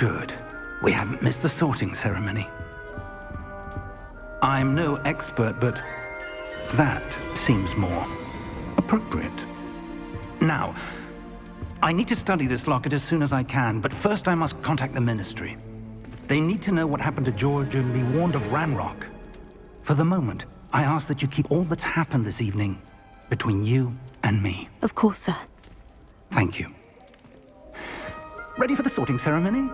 Good. We haven't missed the sorting ceremony. I'm no expert, but that seems more appropriate. Now, I need to study this locket as soon as I can, but first I must contact the Ministry. They need to know what happened to George and be warned of Ranrock. For the moment, I ask that you keep all that's happened this evening between you and me. Of course, sir. Thank you. Ready for the sorting ceremony?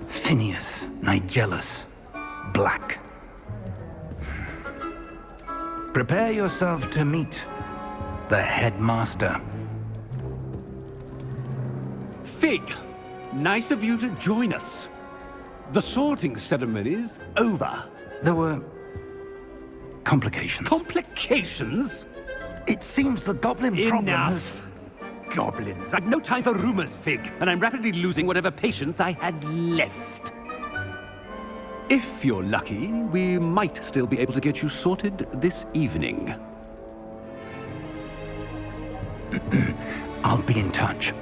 Phineas, Nigellus, Black. Prepare yourself to meet the headmaster. Fig, nice of you to join us. The sorting ceremony's over. There were complications. Complications? It seems the goblin problem has... Enough! Goblins. I've no time for rumors, Fig, and I'm rapidly losing whatever patience I had left. If you're lucky, we might still be able to get you sorted this evening. I'll be in touch.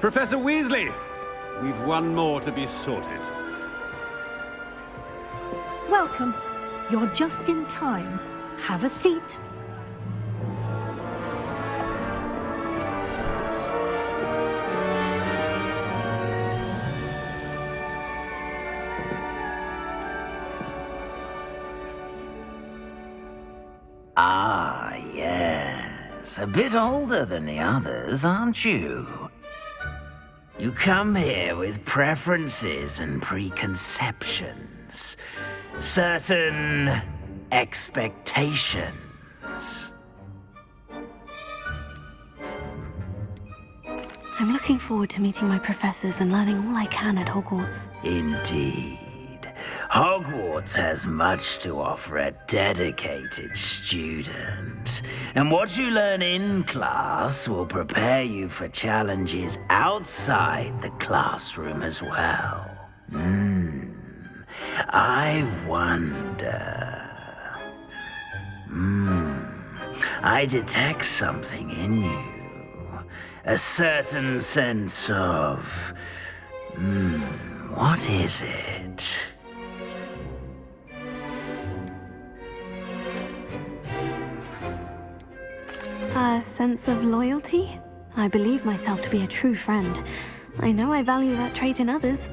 Professor Weasley, we've one more to be sorted. Welcome. You're just in time. Have a seat. Ah, yes. A bit older than the others, aren't you? You come here with preferences and preconceptions. Certain expectations. I'm looking forward to meeting my professors and learning all I can at Hogwarts. Indeed. Hogwarts has much to offer a dedicated student. And what you learn in class will prepare you for challenges outside the classroom as well. I wonder... I detect something in you. A certain sense of... what is it? A sense of loyalty? I believe myself to be a true friend. I know I value that trait in others.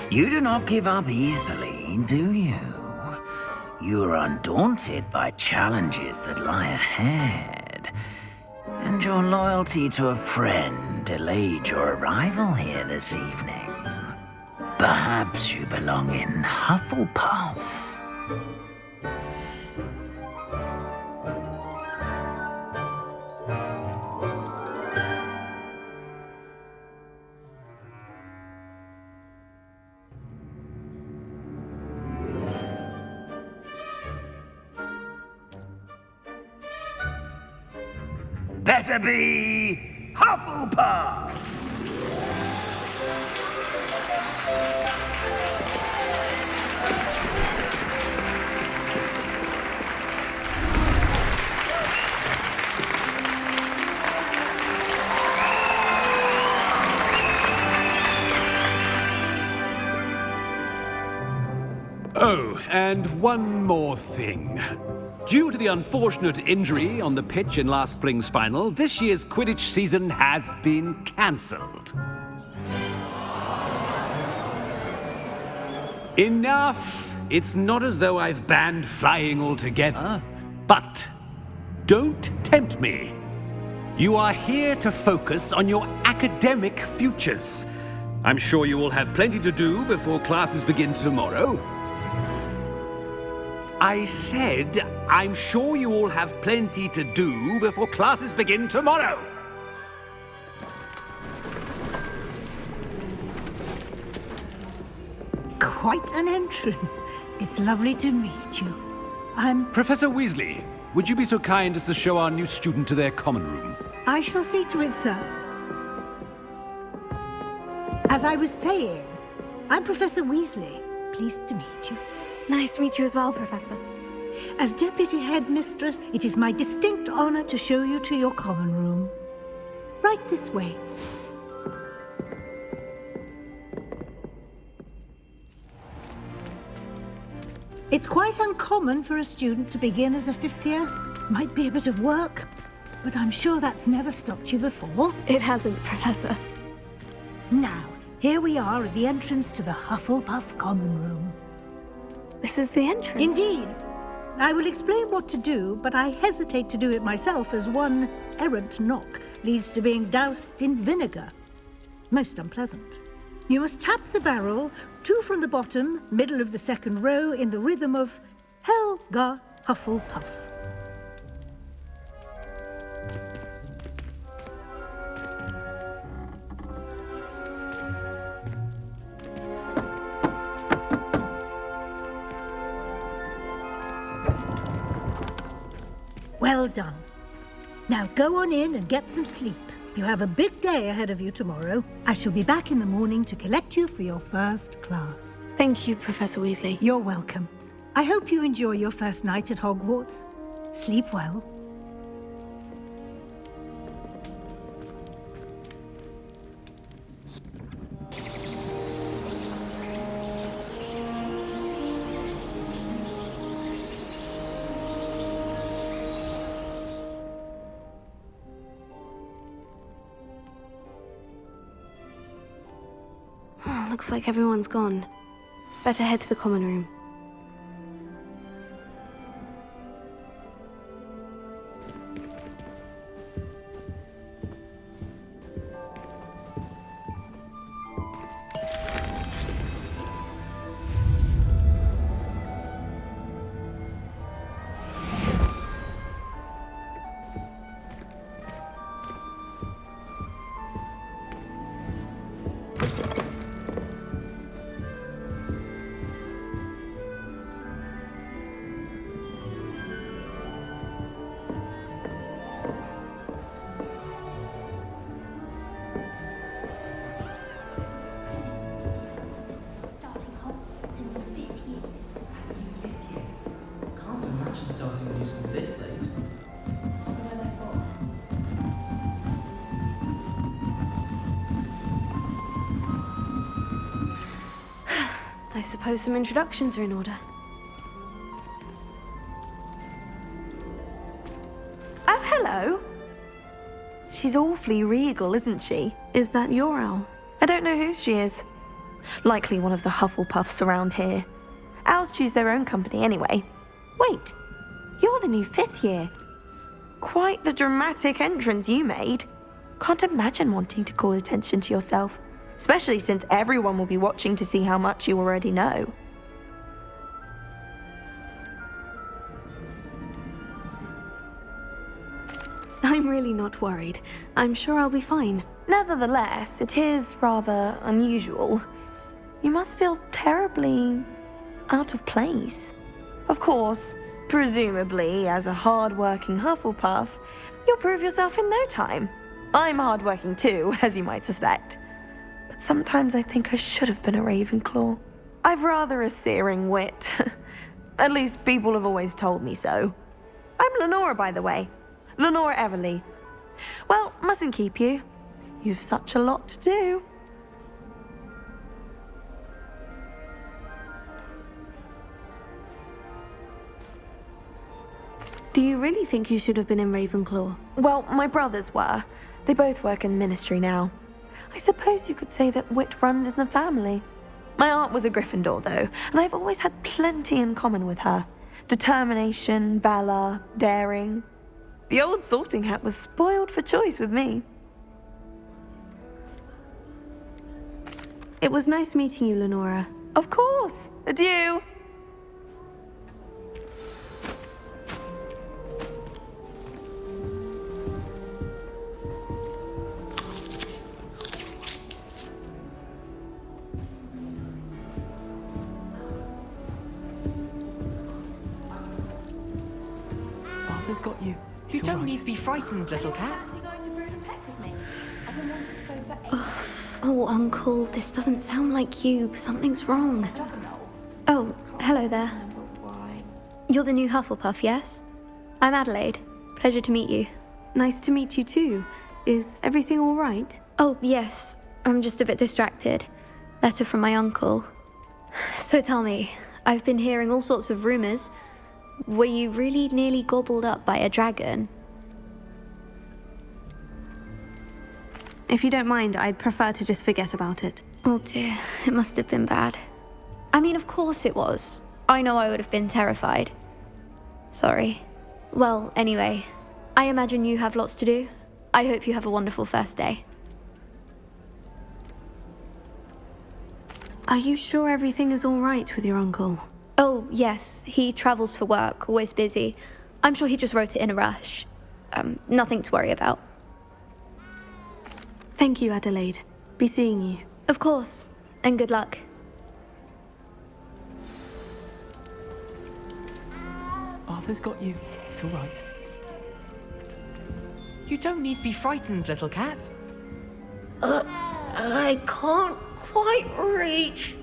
You do not give up easily, do you? You are undaunted by challenges that lie ahead. And your loyalty to a friend delayed your arrival here this evening. Perhaps you belong in Hufflepuff. Better be Hufflepuff! Oh, and one more thing. Due to the unfortunate injury on the pitch in last spring's final, this year's Quidditch season has been cancelled. Enough! It's not as though I've banned flying altogether, but don't tempt me. You are here to focus on your academic futures. I'm sure you will have plenty to do before classes begin tomorrow. I said I'm sure you all have plenty to do before classes begin tomorrow. Quite an entrance. It's lovely to meet you. Professor Weasley, would you be so kind as to show our new student to their common room? I shall see to it, sir. As I was saying, I'm Professor Weasley. Pleased to meet you. Nice to meet you as well, Professor. As Deputy Headmistress, it is my distinct honor to show you to your common room. Right this way. It's quite uncommon for a student to begin as a fifth year. Might be a bit of work, but I'm sure that's never stopped you before. It hasn't, Professor. Now, here we are at the entrance to the Hufflepuff common room. This is the entrance? Indeed. I will explain what to do, but I hesitate to do it myself as one errant knock leads to being doused in vinegar. Most unpleasant. You must tap the barrel, 2 from the bottom, middle of the second row, in the rhythm of Helga Hufflepuff. Well done. Now go on in and get some sleep. You have a big day ahead of you tomorrow. I shall be back in the morning to collect you for your first class. Thank you, Professor Weasley. You're welcome. I hope you enjoy your first night at Hogwarts. Sleep well. Looks like everyone's gone. Better head to the common room. Starting Hogwarts in the 5th year. Can't imagine starting a new school this late. What are they for? I suppose some introductions are in order. Oh, hello. She's awfully regal, isn't she? Is that your owl? I don't know who she is. Likely one of the Hufflepuffs around here. Owls choose their own company anyway. Wait, you're the new 5th year. Quite the dramatic entrance you made. Can't imagine wanting to call attention to yourself, especially since everyone will be watching to see how much you already know. I'm really not worried. I'm sure I'll be fine. Nevertheless, it is rather unusual. You must feel terribly out of place. Of course, presumably, as a hard-working Hufflepuff, you'll prove yourself in no time. I'm hard-working too, as you might suspect. But sometimes I think I should have been a Ravenclaw. I've rather a searing wit. At least people have always told me so. I'm Lenora, by the way. Lenora Everly. Well, mustn't keep you. You've such a lot to do. Do you really think you should have been in Ravenclaw? Well, my brothers were. They both work in ministry now. I suppose you could say that wit runs in the family. My aunt was a Gryffindor, though, and I've always had plenty in common with her. Determination, valor, daring. The old sorting hat was spoiled for choice with me. It was nice meeting you, Lenora. Of course. Adieu. Arthur's got you. You don't need to be frightened, little cat. Oh, Uncle, this doesn't sound like you. Something's wrong. Oh, hello there. You're the new Hufflepuff, yes? I'm Adelaide. Pleasure to meet you. Nice to meet you too. Is everything all right? Oh, yes. I'm just a bit distracted. Letter from my uncle. So tell me, I've been hearing all sorts of rumors. Were you really nearly gobbled up by a dragon? If you don't mind, I'd prefer to just forget about it. Oh dear, it must have been bad. I mean, of course it was. I know I would have been terrified. Sorry. Well, anyway, I imagine you have lots to do. I hope you have a wonderful first day. Are you sure everything is all right with your uncle? Oh, yes, he travels for work, always busy. I'm sure he just wrote it in a rush. Nothing to worry about. Thank you, Adelaide. Be seeing you. Of course, and good luck. Arthur's got you. It's all right. You don't need to be frightened, little cat. I can't quite reach.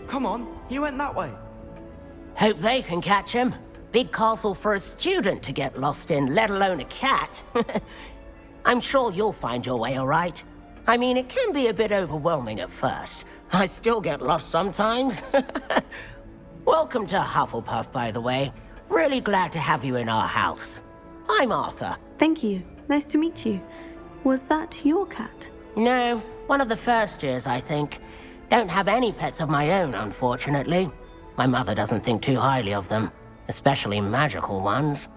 Come on, you went that way. Hope they can catch him. Big castle for a student to get lost in, let alone a cat. I'm sure you'll find your way all right. I mean, it can be a bit overwhelming at first. I still get lost sometimes. Welcome to Hufflepuff, by the way. Really glad to have you in our house. I'm Arthur. Thank you. Nice to meet you. Was that your cat? No, one of the first years, I think. Don't have any pets of my own, unfortunately. My mother doesn't think too highly of them, especially magical ones.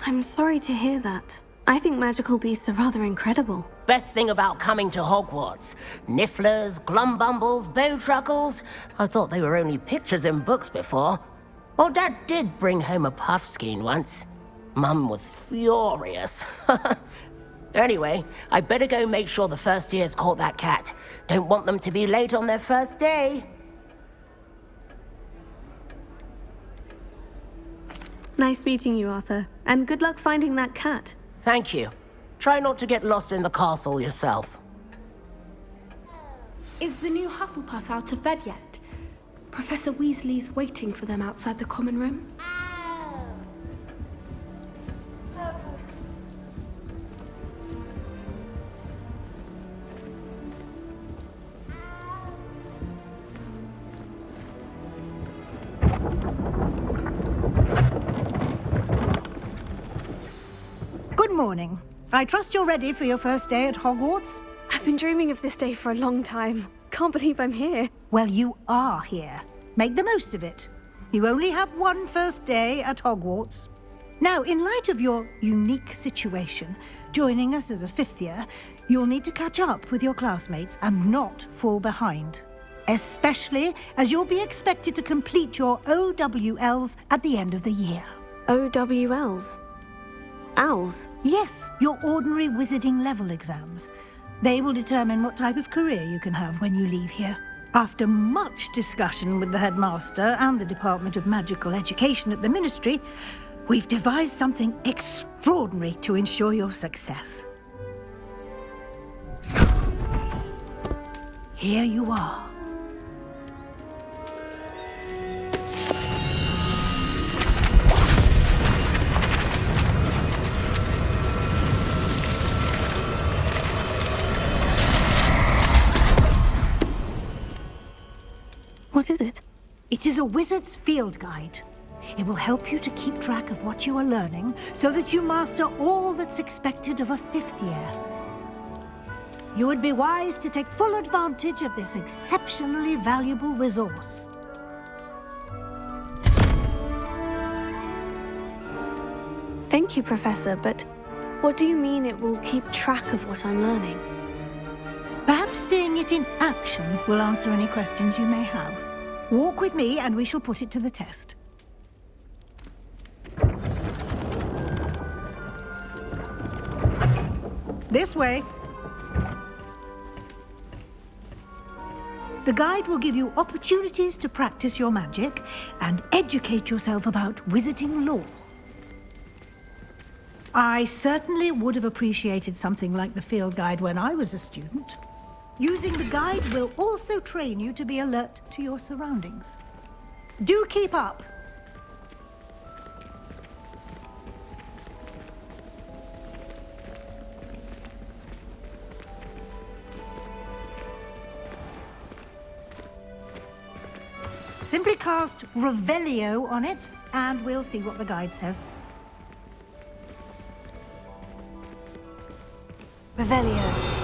I'm sorry to hear that. I think magical beasts are rather incredible. Best thing about coming to Hogwarts. Nifflers, glumbumbles, bowtruckles. I thought they were only pictures in books before. Well, Dad did bring home a puffskein once. Mum was furious. Anyway, I better go make sure the first years caught that cat. Don't want them to be late on their first day. Nice meeting you, Arthur. And good luck finding that cat. Thank you. Try not to get lost in the castle yourself. Is the new Hufflepuff out of bed yet? Professor Weasley's waiting for them outside the common room. Good morning. I trust you're ready for your first day at Hogwarts? I've been dreaming of this day for a long time. Can't believe I'm here. Well, you are here. Make the most of it. You only have one first day at Hogwarts. Now, in light of your unique situation, joining us as a fifth year, you'll need to catch up with your classmates and not fall behind. Especially as you'll be expected to complete your OWLs at the end of the year. OWLs? Owls? Yes, your ordinary wizarding level exams. They will determine what type of career you can have when you leave here. After much discussion with the headmaster and the Department of Magical Education at the Ministry, we've devised something extraordinary to ensure your success. Here you are. What is it? It is a wizard's field guide. It will help you to keep track of what you are learning so that you master all that's expected of a fifth year. You would be wise to take full advantage of this exceptionally valuable resource. Thank you, Professor, but what do you mean it will keep track of what I'm learning? Perhaps seeing it in action will answer any questions you may have. Walk with me and we shall put it to the test. This way. The guide will give you opportunities to practice your magic and educate yourself about wizarding lore. I certainly would have appreciated something like the field guide when I was a student. Using the guide will also train you to be alert to your surroundings. Do keep up! Simply cast Revelio on it, and we'll see what the guide says. Revelio.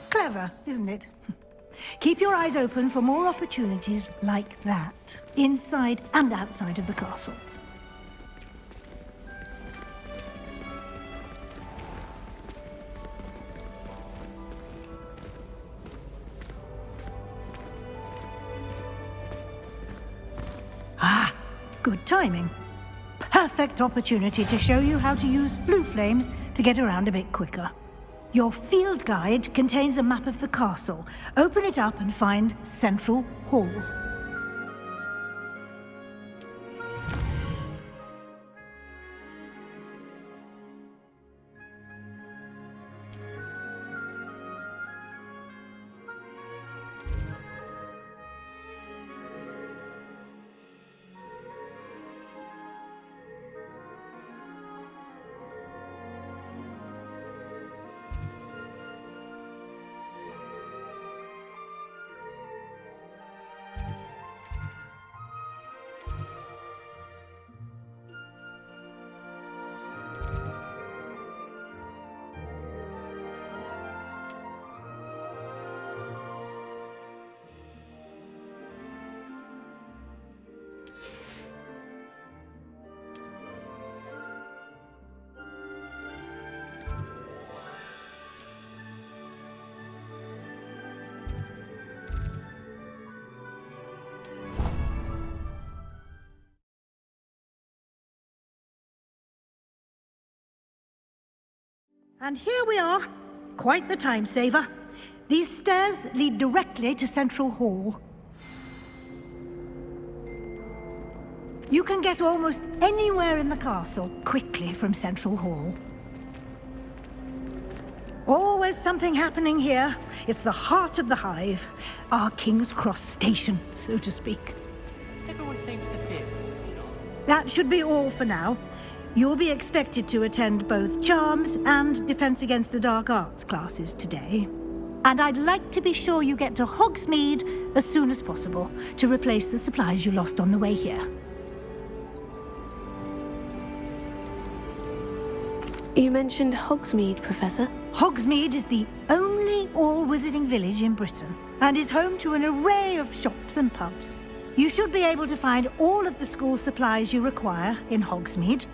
Clever, isn't it? Keep your eyes open for more opportunities like that, inside and outside of the castle. Ah, good timing. Perfect opportunity to show you how to use flue flames to get around a bit quicker. Your field guide contains a map of the castle. Open it up and find Central Hall. And here we are. Quite the time saver. These stairs lead directly to Central Hall. You can get almost anywhere in the castle quickly from Central Hall. Always something happening here. It's the heart of the hive. Our King's Cross station, so to speak. Everyone seems to fear. That should be all for now. You'll be expected to attend both Charms and Defense Against the Dark Arts classes today. And I'd like to be sure you get to Hogsmeade as soon as possible to replace the supplies you lost on the way here. You mentioned Hogsmeade, Professor. Hogsmeade is the only all-wizarding village in Britain and is home to an array of shops and pubs. You should be able to find all of the school supplies you require in Hogsmeade.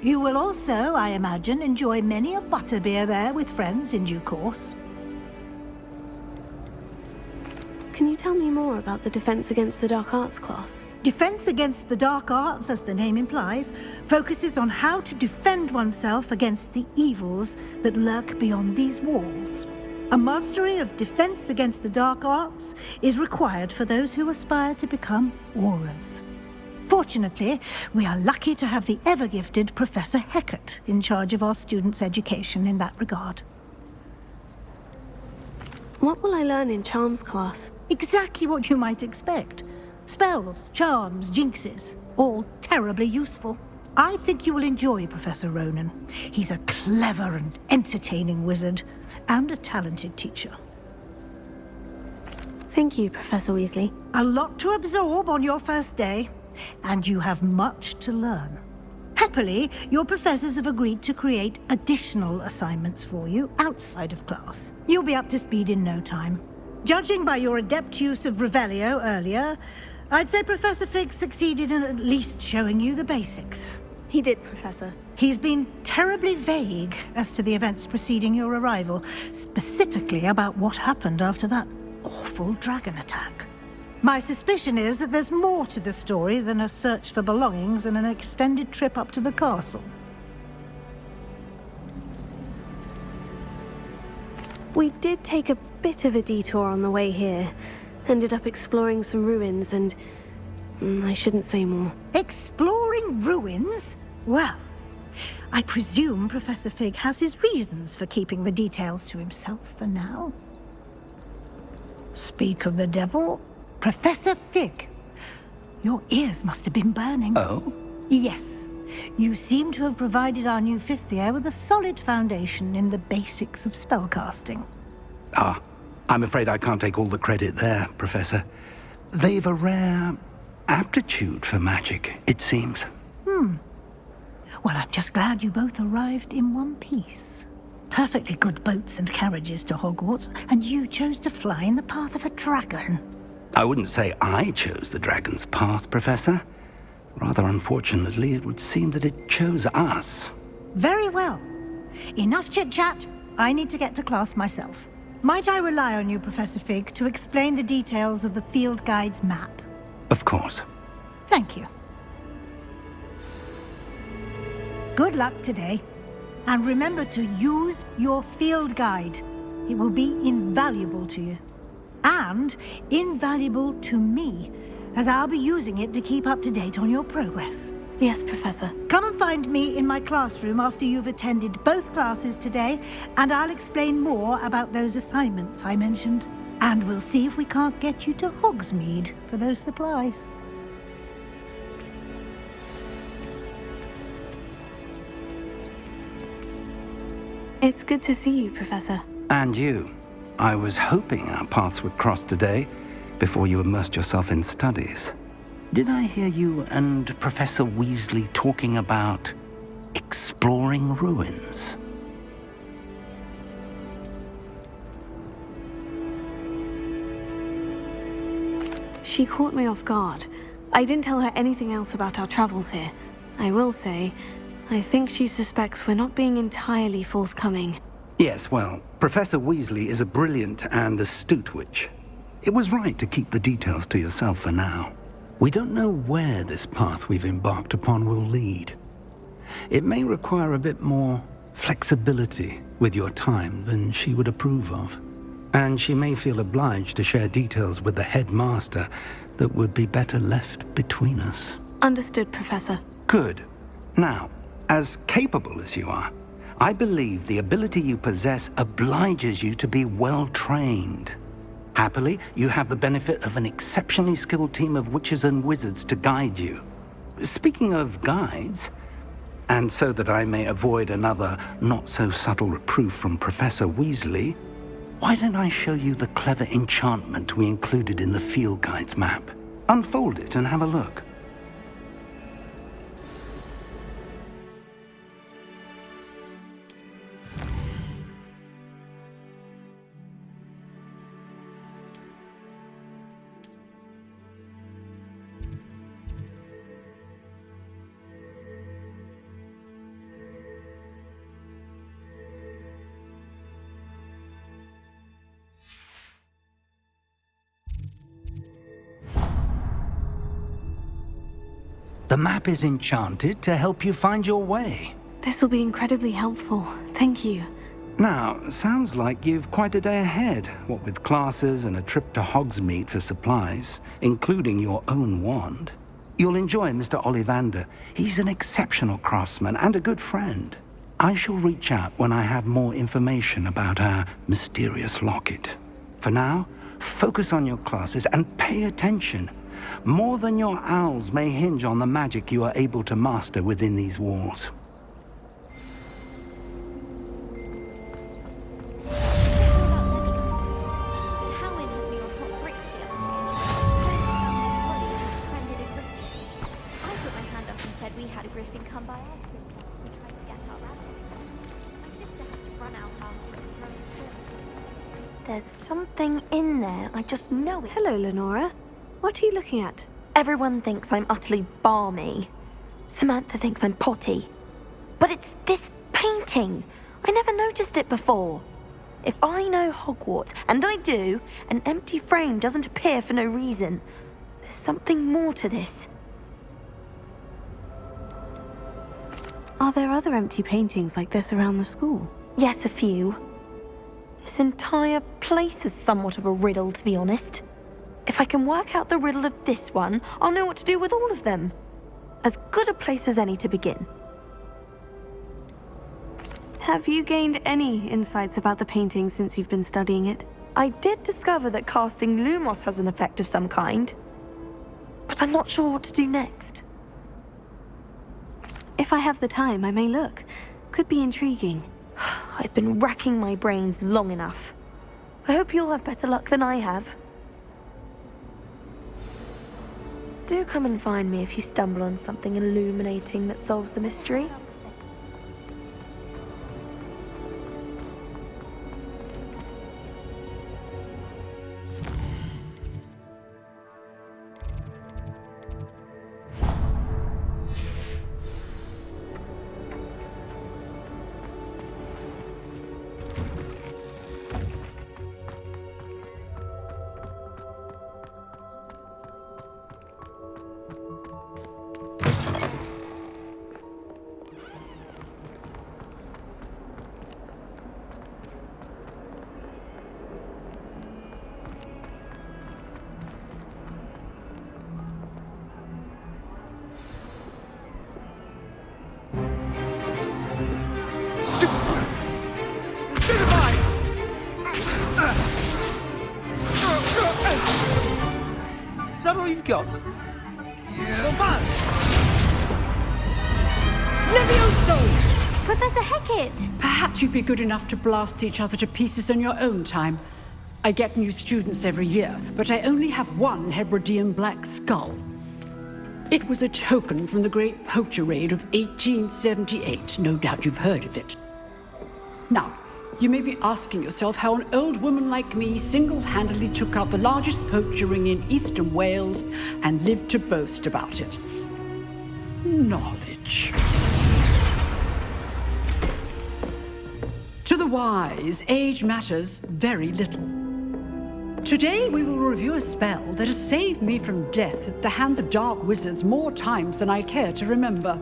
You will also, I imagine, enjoy many a butterbeer there with friends in due course. Can you tell me more about the Defense Against the Dark Arts class? Defense Against the Dark Arts, as the name implies, focuses on how to defend oneself against the evils that lurk beyond these walls. A mastery of Defense Against the Dark Arts is required for those who aspire to become Aurors. Fortunately, we are lucky to have the ever-gifted Professor Hecat in charge of our students' education in that regard. What will I learn in Charms class? Exactly what you might expect. Spells, charms, jinxes, all terribly useful. I think you will enjoy Professor Ronan. He's a clever and entertaining wizard, and a talented teacher. Thank you, Professor Weasley. A lot to absorb on your first day, and you have much to learn. Happily, your professors have agreed to create additional assignments for you outside of class. You'll be up to speed in no time. Judging by your adept use of Revelio earlier, I'd say Professor Fig succeeded in at least showing you the basics. He did, Professor. He's been terribly vague as to the events preceding your arrival, specifically about what happened after that awful dragon attack. My suspicion is that there's more to the story than a search for belongings and an extended trip up to the castle. We did take a bit of a detour on the way here. Ended up exploring some ruins and... I shouldn't say more. Exploring ruins? Well, I presume Professor Fig has his reasons for keeping the details to himself for now. Speak of the devil, Professor Fig. Your ears must have been burning. Oh? Yes. You seem to have provided our new fifth year with a solid foundation in the basics of spellcasting. Ah, I'm afraid I can't take all the credit there, Professor. They've a rare aptitude for magic, it seems. Well, I'm just glad you both arrived in one piece. Perfectly good boats and carriages to Hogwarts, and you chose to fly in the path of a dragon. I wouldn't say I chose the dragon's path, Professor. Rather unfortunately, it would seem that it chose us. Very well. Enough chit-chat. I need to get to class myself. Might I rely on you, Professor Fig, to explain the details of the field guide's map? Of course. Thank you. Good luck today. And remember to use your field guide. It will be invaluable to you. And invaluable to me, as I'll be using it to keep up to date on your progress. Yes, Professor. Come and find me in my classroom after you've attended both classes today, and I'll explain more about those assignments I mentioned. And we'll see if we can't get you to Hogsmeade for those supplies. It's good to see you, Professor. And you. I was hoping our paths would cross today, before you immersed yourself in studies. Did I hear you and Professor Weasley talking about exploring ruins? She caught me off guard. I didn't tell her anything else about our travels here. I will say, I think she suspects we're not being entirely forthcoming. Yes, well, Professor Weasley is a brilliant and astute witch. It was right to keep the details to yourself for now. We don't know where this path we've embarked upon will lead. It may require a bit more flexibility with your time than she would approve of. And she may feel obliged to share details with the headmaster that would be better left between us. Understood, Professor. Good. Now, as capable as you are, I believe the ability you possess obliges you to be well trained. Happily, you have the benefit of an exceptionally skilled team of witches and wizards to guide you. Speaking of guides, and so that I may avoid another not-so-subtle reproof from Professor Weasley, why don't I show you the clever enchantment we included in the field guide's map? Unfold it and have a look. The map is enchanted to help you find your way. This will be incredibly helpful. Thank you. Now, sounds like you've quite a day ahead, what with classes and a trip to Hogsmeade for supplies, including your own wand. You'll enjoy Mr. Ollivander. He's an exceptional craftsman and a good friend. I shall reach out when I have more information about our mysterious locket. For now, focus on your classes and pay attention. More than your owls may hinge on the magic you are able to master within these walls. There's something in there, I just know it. Hello, Lenora. What are you looking at? Everyone thinks I'm utterly balmy. Samantha thinks I'm potty. But it's this painting. I never noticed it before. If I know Hogwarts, and I do, an empty frame doesn't appear for no reason. There's something more to this. Are there other empty paintings like this around the school? Yes, a few. This entire place is somewhat of a riddle, to be honest. If I can work out the riddle of this one, I'll know what to do with all of them. As good a place as any to begin. Have you gained any insights about the painting since you've been studying it? I did discover that casting Lumos has an effect of some kind. But I'm not sure what to do next. If I have the time, I may look. Could be intriguing. I've been racking my brains long enough. I hope you'll have better luck than I have. Do come and find me if you stumble on something illuminating that solves the mystery. Is that all you've got? Yeah. Levioso! Professor Hecat! Perhaps you'd be good enough to blast each other to pieces in your own time. I get new students every year, but I only have one Hebridean black skull. It was a token from the Great Poacher Raid of 1878. No doubt you've heard of it. Now, you may be asking yourself how an old woman like me single-handedly took out the largest poacher ring in eastern Wales and lived to boast about it. Knowledge. To the wise, age matters very little. Today we will review a spell that has saved me from death at the hands of dark wizards more times than I care to remember.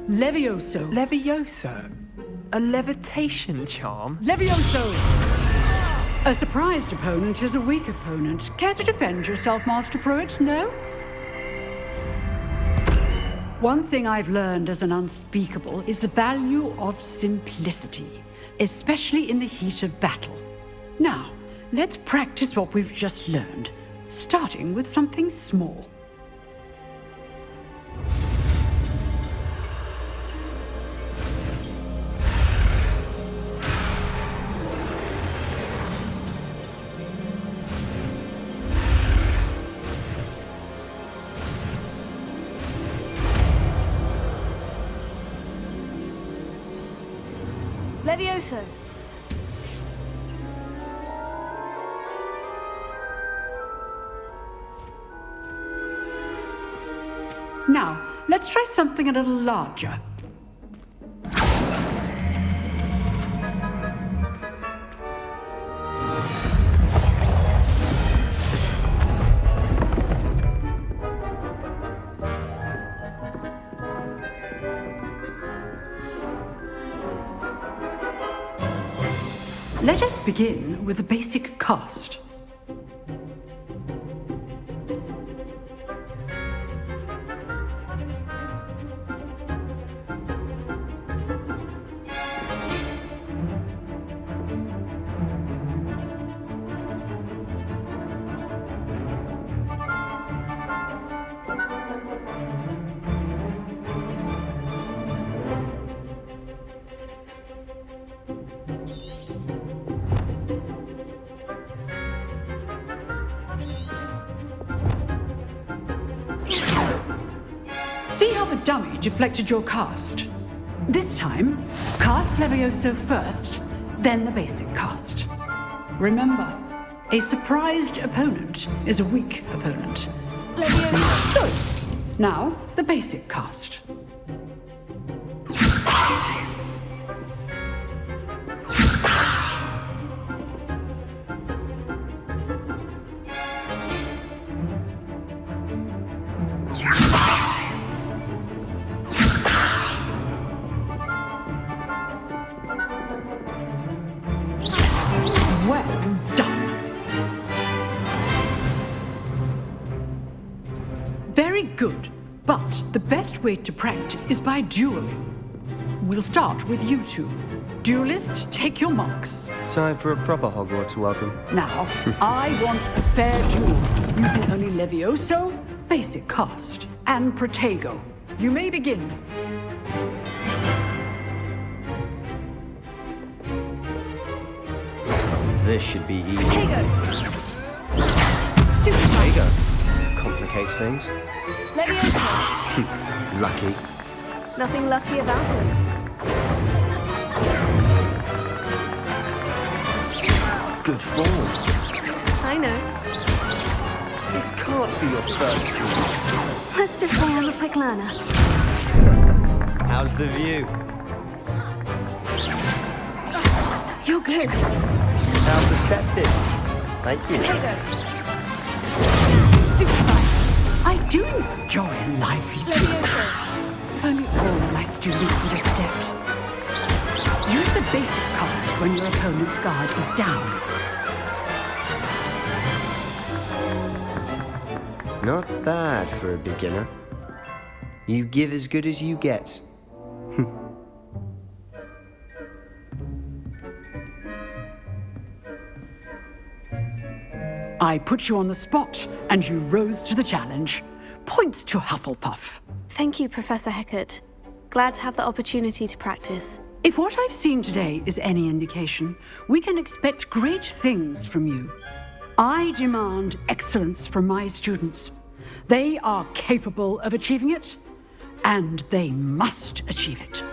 Levioso. Levioso? A levitation charm? Levioso! A surprised opponent is a weak opponent. Care to defend yourself, Master Pruitt? No? One thing I've learned as an unspeakable is the value of simplicity, especially in the heat of battle. Now, let's practice what we've just learned, starting with something small. Levioso! Now, let's try something a little larger. Let us begin with the basic cast. See how the dummy deflected your cast? This time, cast Levioso first, then the basic cast. Remember, a surprised opponent is a weak opponent. Levioso! Now, the basic cast. Well done. Very good, but the best way to practice is by dueling. We'll start with you two. Duelists, take your marks. Time for a proper Hogwarts welcome. Now, I want a fair duel, using only Levioso, basic cast, and Protego. You may begin. This should be easy. Protego! Stupid. Protego complicates things. Levioso! Lucky. Nothing lucky about it. Good form. I know. This can't be your first duel. Let's just say I'm a quick learner. How's the view? You're good. How perceptive. Thank you. Potato. Stupefy. I do enjoy a lively duel. If only all my students would have stepped. Use the basic cast when your opponent's guard is down. Not bad for a beginner. You give as good as you get. I put you on the spot, and you rose to the challenge. Points to Hufflepuff. Thank you, Professor Hecat. Glad to have the opportunity to practice. If what I've seen today is any indication, we can expect great things from you. I demand excellence from my students. They are capable of achieving it, and they must achieve it.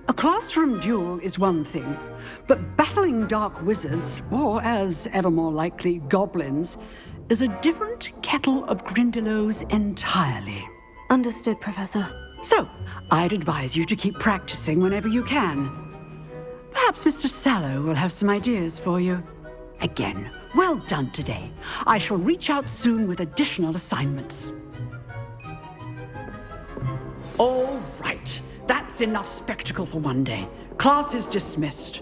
A classroom duel is one thing, but battling dark wizards, or as ever more likely, goblins, is a different kettle of Grindylows entirely. Understood, Professor. So, I'd advise you to keep practicing whenever you can. Perhaps Mr. Sallow will have some ideas for you. Again, well done today. I shall reach out soon with additional assignments. All right. That's enough spectacle for one day. Class is dismissed.